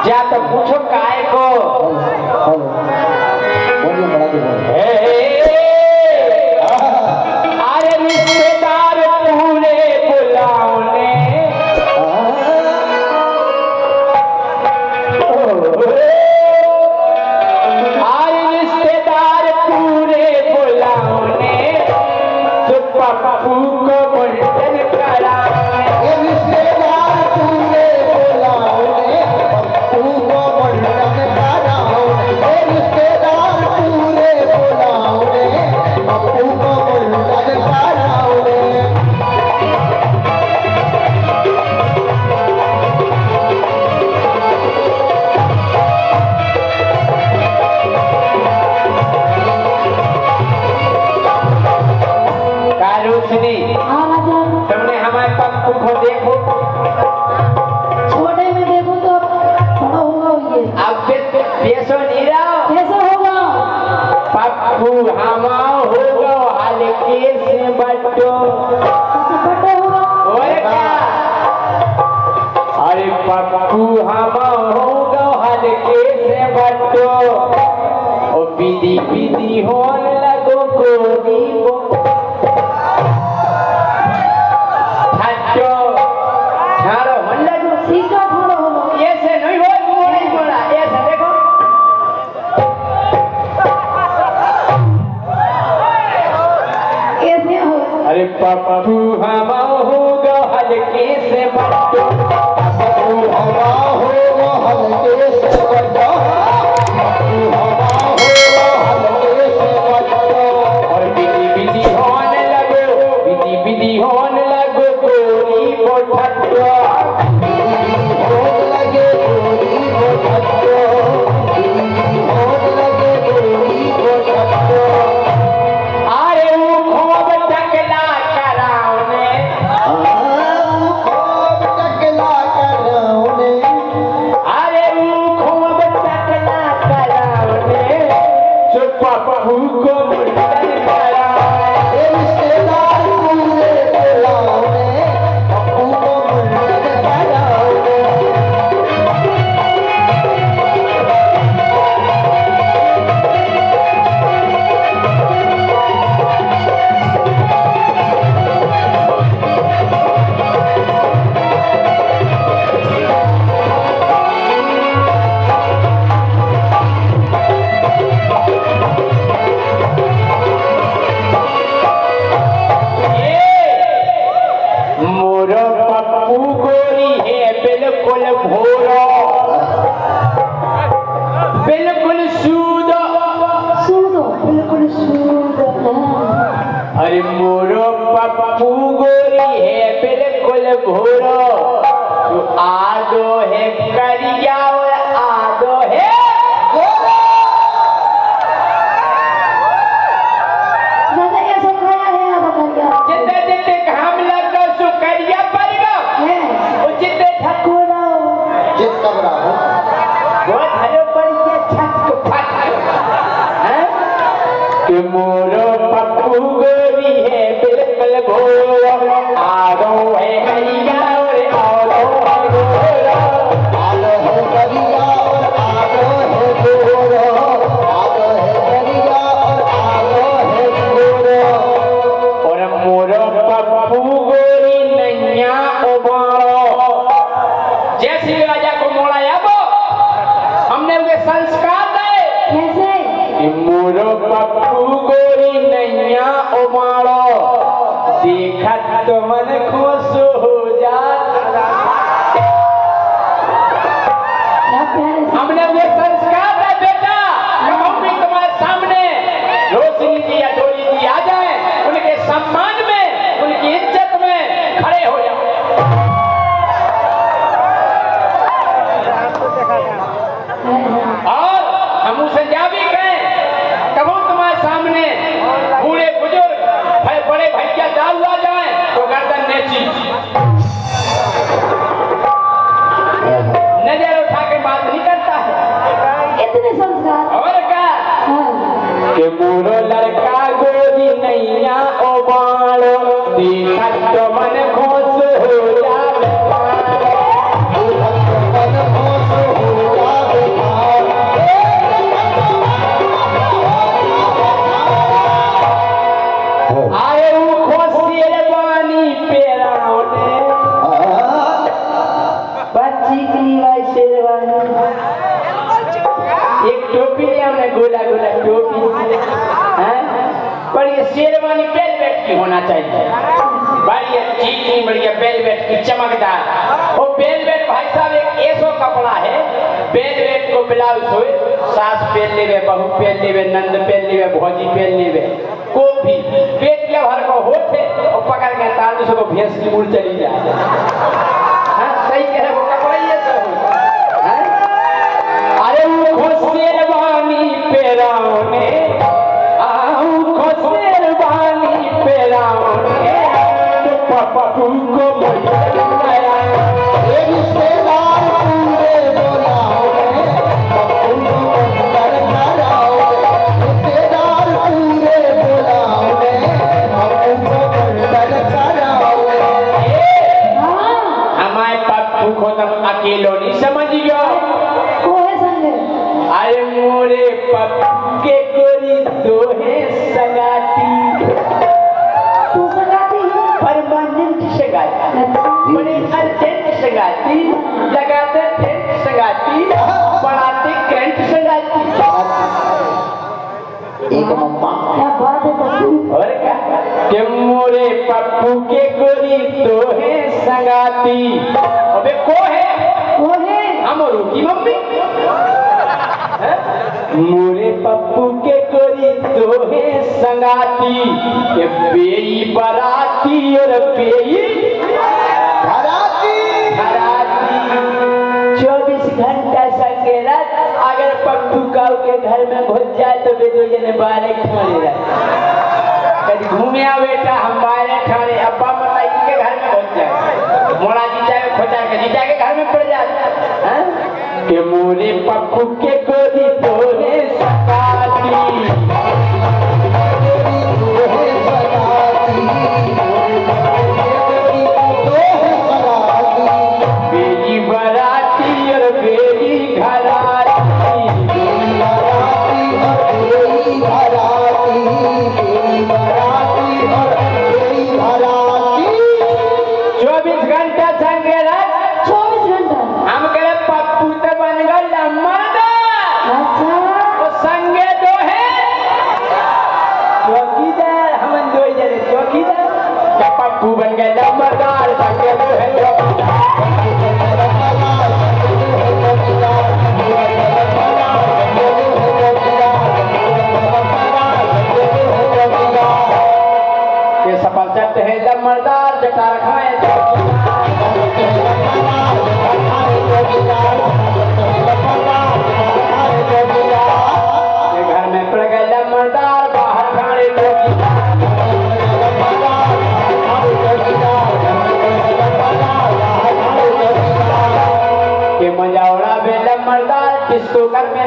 जा तो पूछो काय को अरे रिश्तेदार पूरे बुलाओने अरे रिश्तेदार पूरे बुलाओने तो पप्पू को मुंडन कराने रिश्तेदार पूरे बुलाओने पप्पू को मुंडन कराने रिश्तेदार पूरे बुलाओने पप्पू को मुंडन कराने कारुष्णी तुमने हमारे पप्पू को देखो छोटे में देखो तो बड़ा होगा ये अब बेसो नहीं रहो कैसा होगा पप्पू हमा होगा हल्के से बट्टो बड़ा होगा और क्या अरे पप्पू हमा होगा हल्के से बट्टो ओ पीदी पीदी होने लगो गोरी को छाड़ो मन लगो सीधा थोड़ा होगा ऐसे नहीं हो नहीं बोला ऐसे देखो ऐसे हो अरे पप्पू हमा होगा हल्के से बट्टो पप्पू हमा होगा हल्के से बट्टो पप्पू हमा होगा हल्के से बट्टो और बिदी बिदी होने लगो बिदी बिदी होने लगो गोरी को ठट्टो होने लगे गोरी को ठट्टो होने लगे गोरी को ठट्टो अरे वो खूब टकला कराउने खूब टकला कराउने अरे वो खूब टकला कराउने चुप पप्पू को मुंडन कराए रिश्तेदार पूरे बुलाओने पप्पू को मुंडन कराओने मोरो पप्पू गोरी है बिल्कुल भोरो बिल्कुल सूदो सूदो बिल्कुल सूदो अरे मोरो पप्पू गोरी है बिल्कुल भोरो तो आदो है करिया और आदो है गोरो दादा ये सब खाया है आप बताइए जितने जितने घाम लगा सो करिया पड़ेगा है वो जितने ठकुरा जित कबरा हो वो धरो पर ये छत को फट हैं कि मोरो पप्पू गोरी है बिल्कुल भोरो आदो है करिया और आदो है गोरो आलो है करिया और आलो है गोरो आलो है करिया और आलो है गोरो और मोरो पप्पू गोरी नैया उबारो जैसी राजा को मोड़ा वो हमने उसे संस्कार दे कैसे कि मोरो पप्पू गोरी नैया उबारो देखत तो मन खुश हो जाता क्या प्यारे से हमने उसे संस्कार दे बेटा जब हम भी तुम्हारे सामने रोशनी जी या डोली जी आ जाए उनके सम्मान में उनकी इज्जत में खड़े हो जाओ और हम उसे जा भी कहें कब हम तुम्हारे सामने बूढ़े बुजुर्ग बड़े भैया दाऊ आ जाए तो गर्दन नेची टोपी है हमने गोला गोला टोपी हैं पर ये शेरवानी वेलवेट की होना चाहिए बढ़िया चीनी बढ़िया वेलवेट की चमकदार वो वेलवेट भाई साहब एक ऐसा कपड़ा है वेलवेट को ब्लाउज होए सास पहन लेवे बहू पहन लेवे नंद पहन लेवे भौजी पहन लेवे को भी पेट के भर को होते और पकड़ के तार से को भैंस की मुड़ चली जाए हां सही कह रहे वो कपड़ा ही ऐसा है अरे वो शेरवानी पेराउने आऊ शेरवानी पेराउने तो पप्पू को मरिया ये रिश्तेदार पूरे बोलाओगे पप्पू को अंदर कराओगे रिश्तेदार पूरे बोलाओगे पप्पू को अंदर कराओगे हमारे पप्पू को तुम अकेलो नहीं समझियो कोई संगे अरे मोरे पप्पू के गोरी दो है सगाती तू सगाती परमानेंट सगाती बड़े अर्जेंट सगाती लगाते टेंट सगाती बढ़ाते करंट सगाती एक मम्मा क्या बात है पप्पू और क्या कि मोरे पप्पू के गोरी दो है सगाती अबे को है वो है हमरो की मम्मी मोरे पप्पू के गोरी दो है संगाती के बेई बराती और बेई घराती 24 घंटा संगेरा अगर पप्पू काऊ के घर में घुस जाए तो बेटो जने बारे ठोरे रहे कभी घूमे आ बेटा हम बारे ठोरे अब्बा मताई के घर में घुस जाए मोड़ा जीजा के खोजा के जीजा के घर में पड़ जाए हैं के मोरे पप्पू के गोरी तोरे सगाती बेरी बराती और बेरी घराती 24 घंटा संगे रख 24 घंटा हम करे पप्पू तो बन गया मर्दार अच्छा वो संगे दो है चौकीदार हम दो जने चौकीदार क्या पप्पू बन गया मर्दार संगे दो है के सफल चलते हैं जब मर्दार जटा रखा है घर में पड़ गया मर्दार बाहर खाने के मजावड़ा बेला मर्दार किसको कर में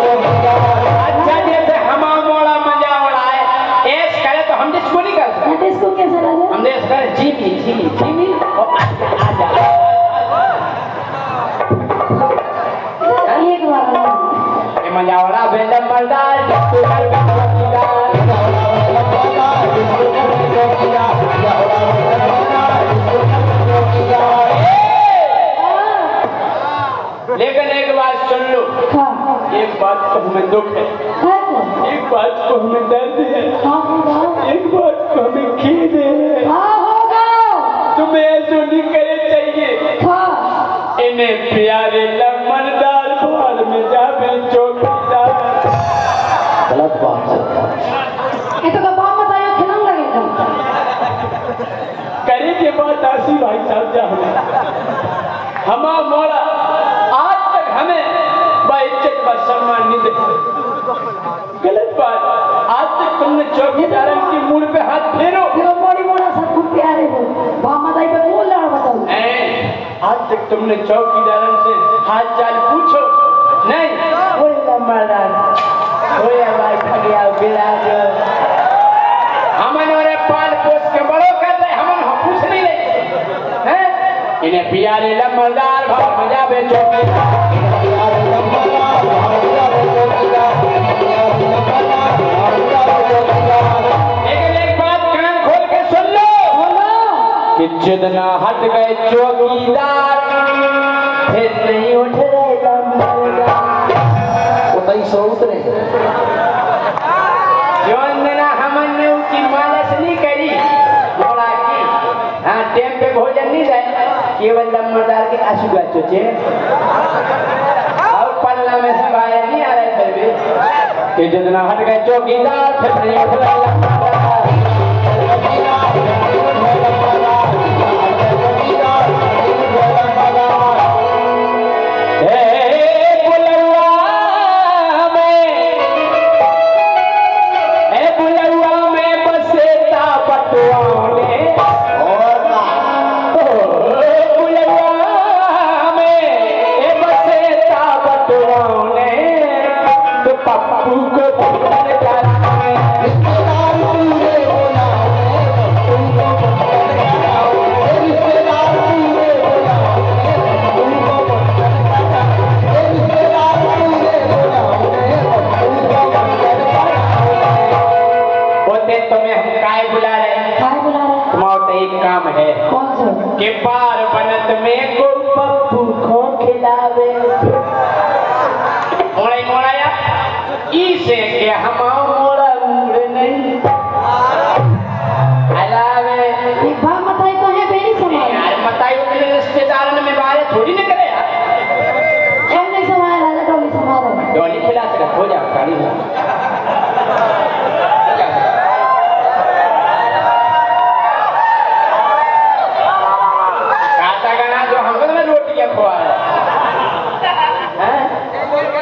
अच्छा जैसे हमा मोड़ा मजावड़ा है ऐस करे तो हम जिसको नहीं कर सकते नट इसको कैसा लगा हम देश कर जीमी और आजा एक बार ये मजावड़ा बेला मर्दार किसको कर लेकिन एक बात सुन लो एक बात को हमें दुख है एक बात को हमें दर्द है एक बात को हमें खेद है तुम्हें ऐसा नहीं करे चाहिए इन्हें प्यारे लमनदार बाल में जावे चौकीदार गलत बात है करे के बाद आसी भाई साहब जा हमा मोड़ा आज तक हमें इज्जत व सम्मान नहीं दे गलत बात आज तक तुमने चौकीदार की मुड़ पे हाथ फेरो आज तक तुमने चौकीदार से हाथ चाल पूछो नहीं बोला महाराज होया भाई खड़िया गिरा जो हमन पाल पोस के बड़ो कर रहे हमन पूछ नहीं रहे हैं इन्हें प्यारे लम्बरदार भाव मजा बेचो लेकिन एक बात कान खोल के सुन लो कि जितना हट गए चौकीदार फिर नहीं उठ रहे उतई सो उतरे जोंदना हमने की मालस नहीं करी मोड़ा की हाँ टेम पे भोजन नहीं जाए केवल लम्बरदार के आशुगा चोचे और पल्ला में से बाहर नहीं आ रहे फिर भी कि जितना हट गए चौकीदार फिर नहीं उठ रहे के पार बनत में को पप्पू को खिलावे मोड़े मोड़ाया इसे के हम मोड़ा उड़ नहीं हलावे एक बात बताई तो है बेनी समाज यार बताई अपने रिश्तेदार में बारे थोड़ी न करे यार हम नहीं समाज राजा डोली समाज डोली खिला सकत हो जा गाड़ी में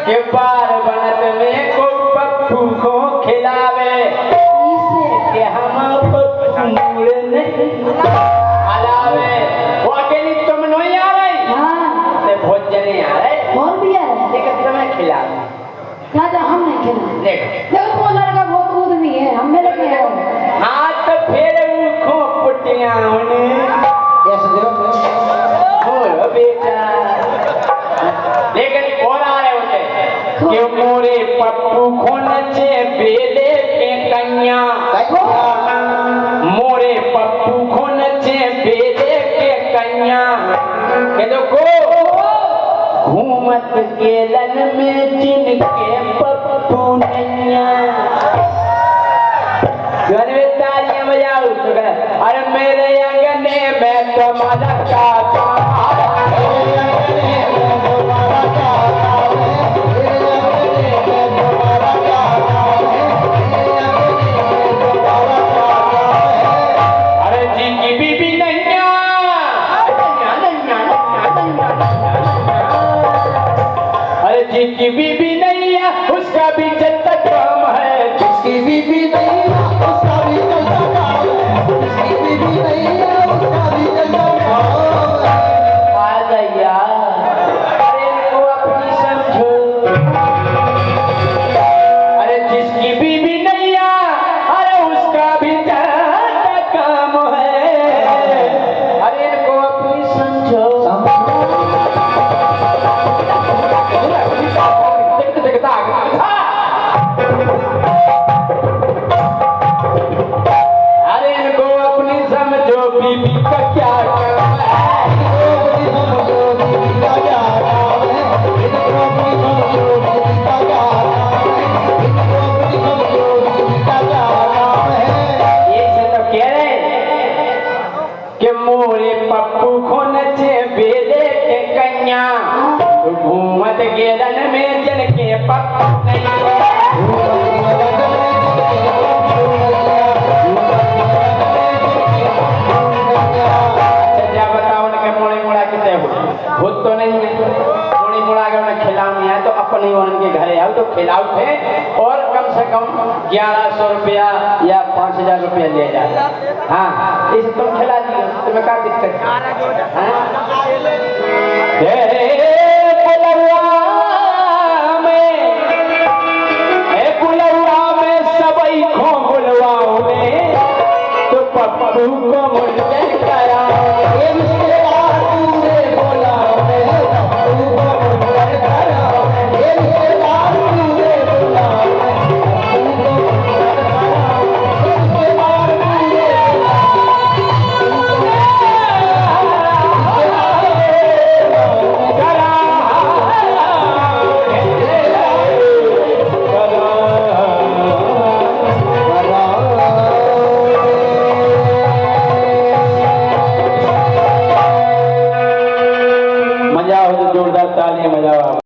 के पार बनत में को पप्पू को खिलावे इसे के हम पप्पू नहीं हलावे वो अकेली तुम नहीं आ रही हाँ ते भोजन नहीं आ रहे और भी आ रहा है लेकिन तुम्हें खिलावे राजा हम नहीं खिला देखो वो लड़का बहुत दूध भी है हम में लगे हैं हाथ फिर खो पुटियां ने कैसे देखो हो बेटा लेकिन और आ रहे होते कि मोरे पप्पू को नचे बेले के कन्या मोरे पप्पू को नचे बेले के कन्या के देखो घूमत केलन में जिनके पप्पू नैया गनवे तालियां बजाओ तो अरे मेरे अंगने में तुम्हारा का जिसकी बीबी नहीं है उसका भी चलता काम है जिसकी बीबी नहीं है उसका भी चलता काम है जिसकी बीबी नहीं है उसका भी चलता काम है आ गया अरे इनको अपनी समझो अरे जिसकी बीबी नहीं है अरे उसका भी चलता काम है अरे इनको अपनी समझो अरे इनको अपनी समझो बीबी का क्या काम है ये से तो कह रहे कि मोरे पप्पू को नचे बेले के कन्या घूमत गेलन में जन के पप्पू नहीं भूत तो नहीं है मोड़ी मुड़ा के उन्हें खिलाऊं है तो अपने उनके घरे आओ तो खिलाओ थे और कम से कम 1100 रुपया या 5000 रुपया ले जाए हाँ इसे तुम खिला दियो तुम्हें क्या दिक्कत है